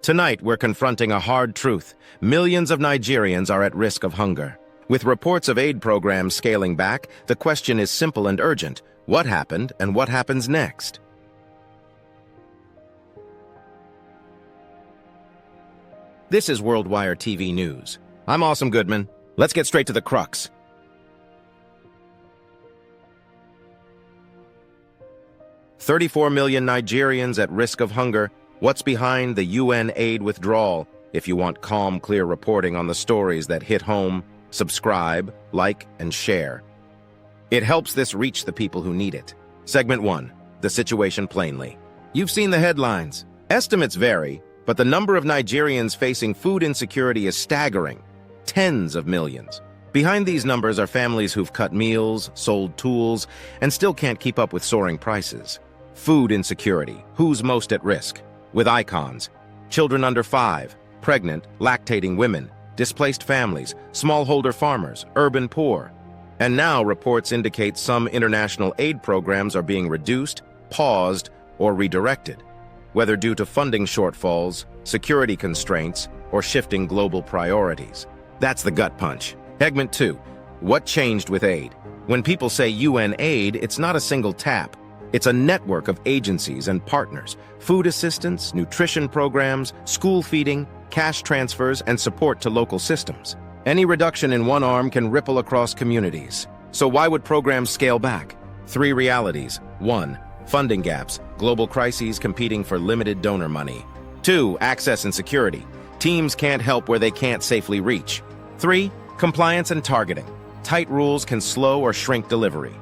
Tonight, we're confronting a hard truth. Millions of Nigerians are at risk of hunger. With reports of aid programs scaling back, the question is simple and urgent. What happened and what happens next? This is WorldWire TV News. I'm Awesome Goodman. Let's get straight to the crux. "34 million Nigerians at risk of hunger. What's behind the UN aid withdrawal?" If you want calm, clear reporting on the stories that hit home, subscribe, like, and share. It helps this reach the people who need it. Segment 1. The situation plainly. You've seen the headlines. Estimates vary, but the number of Nigerians facing food insecurity is staggering. Tens of millions. Behind these numbers are families who've cut meals, sold tools, and still can't keep up with soaring prices. Food insecurity. Who's most at risk? With icons: children under 5, pregnant, lactating women, displaced families, smallholder farmers, urban poor. And now reports indicate some international aid programs are being reduced, paused, or redirected, whether due to funding shortfalls, security constraints, or shifting global priorities. That's the gut punch. Segment 2. What changed with aid? When people say UN aid, it's not a single tap. It's a network of agencies and partners: food assistance, nutrition programs, school feeding, cash transfers, and support to local systems. Any reduction in one arm can ripple across communities. So why would programs scale back? 3 realities. 1. Funding gaps, global crises competing for limited donor money. 2. Access and security. Teams can't help where they can't safely reach. 3. Compliance and targeting. Tight rules can slow or shrink delivery.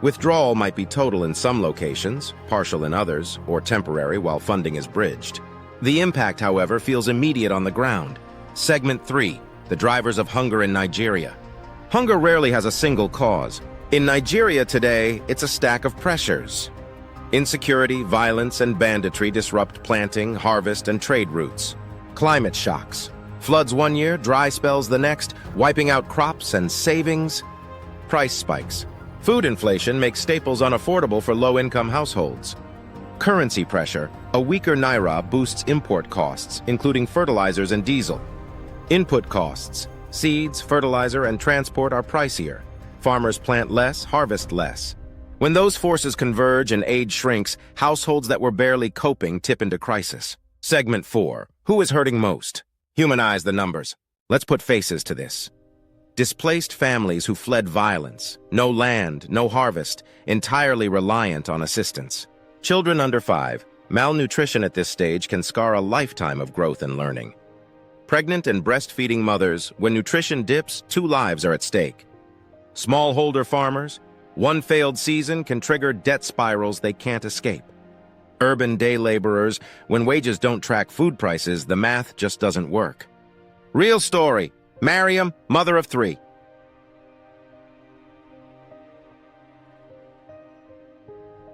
Withdrawal might be total in some locations, partial in others, or temporary while funding is bridged. The impact, however, feels immediate on the ground. Segment 3. The drivers of hunger in Nigeria. Hunger rarely has a single cause. In Nigeria today, it's a stack of pressures. Insecurity, violence, and banditry disrupt planting, harvest, and trade routes. Climate shocks. Floods one year, dry spells the next, wiping out crops and savings. Price spikes. Food inflation makes staples unaffordable for low-income households. Currency pressure. A weaker naira boosts import costs, including fertilizers and diesel. Input costs. Seeds, fertilizer, and transport are pricier. Farmers plant less, harvest less. When those forces converge and aid shrinks, households that were barely coping tip into crisis. Segment 4. Who is hurting most? Humanize the numbers. Let's put faces to this. Displaced families who fled violence, no land, no harvest, entirely reliant on assistance. Children under 5, malnutrition at this stage can scar a lifetime of growth and learning. Pregnant and breastfeeding mothers, when nutrition dips, 2 lives are at stake. Smallholder farmers, one failed season can trigger debt spirals they can't escape. Urban day laborers, when wages don't track food prices, the math just doesn't work. Real story. Mariam, mother of 3.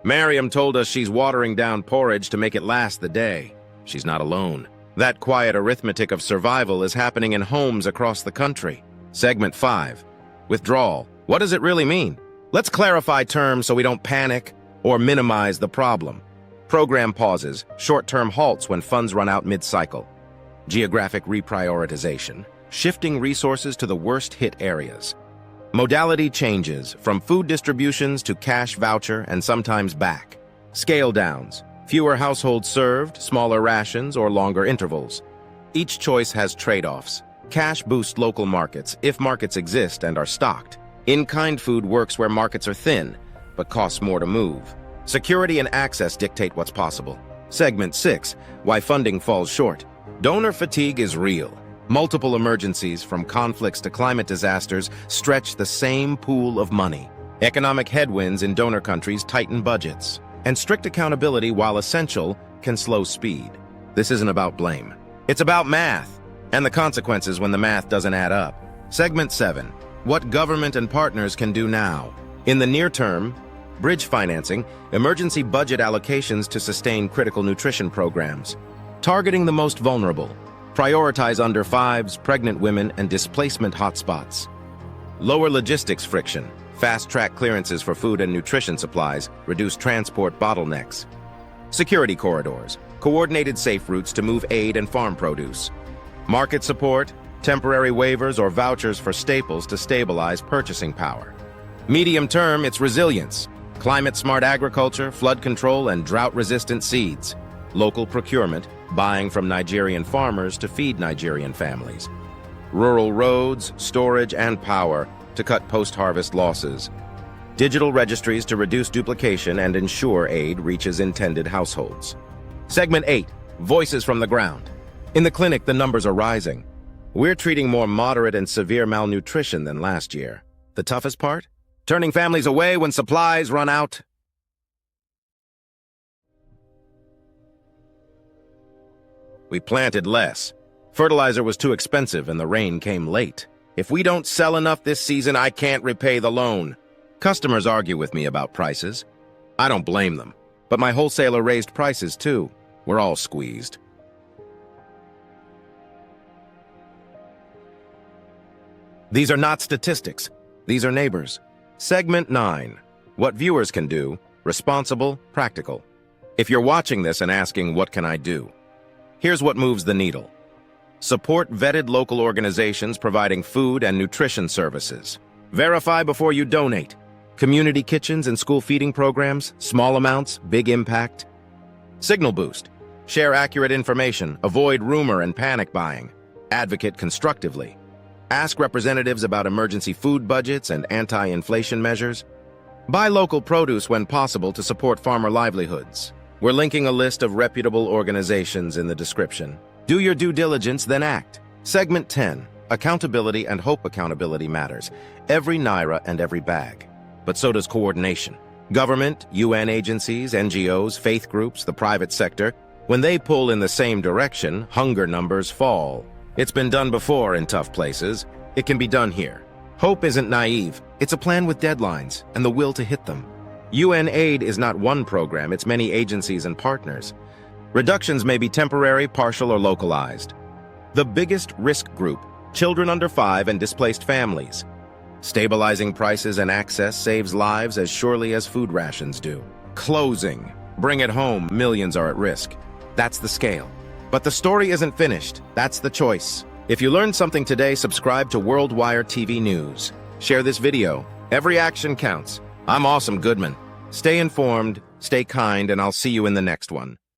Mariam told us she's watering down porridge to make it last the day. She's not alone. That quiet arithmetic of survival is happening in homes across the country. Segment 5. Withdrawal. What does it really mean? Let's clarify terms so we don't panic or minimize the problem. Program pauses, short-term halts when funds run out mid-cycle. Geographic reprioritization. Shifting resources to the worst-hit areas. Modality changes, from food distributions to cash voucher and sometimes back. Scale downs. Fewer households served, smaller rations, or longer intervals. Each choice has trade-offs. Cash boosts local markets, if markets exist and are stocked. In-kind food works where markets are thin, but costs more to move. Security and access dictate what's possible. Segment 6. Why funding falls short. Donor fatigue is real. Multiple emergencies, from conflicts to climate disasters, stretch the same pool of money. Economic headwinds in donor countries tighten budgets. And strict accountability, while essential, can slow speed. This isn't about blame. It's about math, and the consequences when the math doesn't add up. Segment 7. What government and partners can do now. In the near term, bridge financing, emergency budget allocations to sustain critical nutrition programs. Targeting the most vulnerable. Prioritize under 5s, pregnant women, and displacement hotspots. Lower logistics friction. Fast-track clearances for food and nutrition supplies. Reduce transport bottlenecks. Security corridors. coordinated safe routes to move aid and farm produce, market support, temporary waivers or vouchers for staples to stabilize purchasing power. Medium term, it's resilience, climate-smart agriculture, flood control, and drought-resistant seeds, local procurement, buying from Nigerian farmers to feed Nigerian families, rural roads, storage, and power to cut post-harvest losses, digital registries to reduce duplication and ensure aid reaches intended households. Segment 8, Voices from the Ground. In the clinic, the numbers are rising. We're treating more moderate and severe malnutrition than last year. The toughest part? Turning families away when supplies run out. We planted less. Fertilizer was too expensive and the rain came late. If we don't sell enough this season, I can't repay the loan. Customers argue with me about prices. I don't blame them. But my wholesaler raised prices too. We're all squeezed. These are not statistics. These are neighbors. Segment 9. What viewers can do. Responsible, practical. If you're watching this and asking, what can I do? Here's what moves the needle. Support vetted local organizations providing food and nutrition services. Verify before you donate. Community kitchens and school feeding programs, small amounts, big impact. Signal boost. Share accurate information, avoid rumor and panic buying. Advocate constructively. Ask representatives about emergency food budgets and anti-inflation measures. Buy local produce when possible to support farmer livelihoods. We're linking a list of reputable organizations in the description. Do your due diligence, then act. Segment 10. Accountability and hope. Accountability matters. Every naira and every bag. But so does coordination. Government, UN agencies, NGOs, faith groups, the private sector, when they pull in the same direction, hunger numbers fall. It's been done before in tough places. It can be done here. Hope isn't naive. It's a plan with deadlines and the will to hit them. UN aid is not one program, it's many agencies and partners. Reductions may be temporary, partial, or localized. The biggest risk group, children under 5 and displaced families. Stabilizing prices and access saves lives as surely as food rations do. Closing. Bring it home, millions are at risk. That's the scale. But the story isn't finished. That's the choice. If you learned something today, subscribe to WorldWire TV News. Share this video. Every action counts. I'm Awesome Goodman. Stay informed, stay kind, and I'll see you in the next one.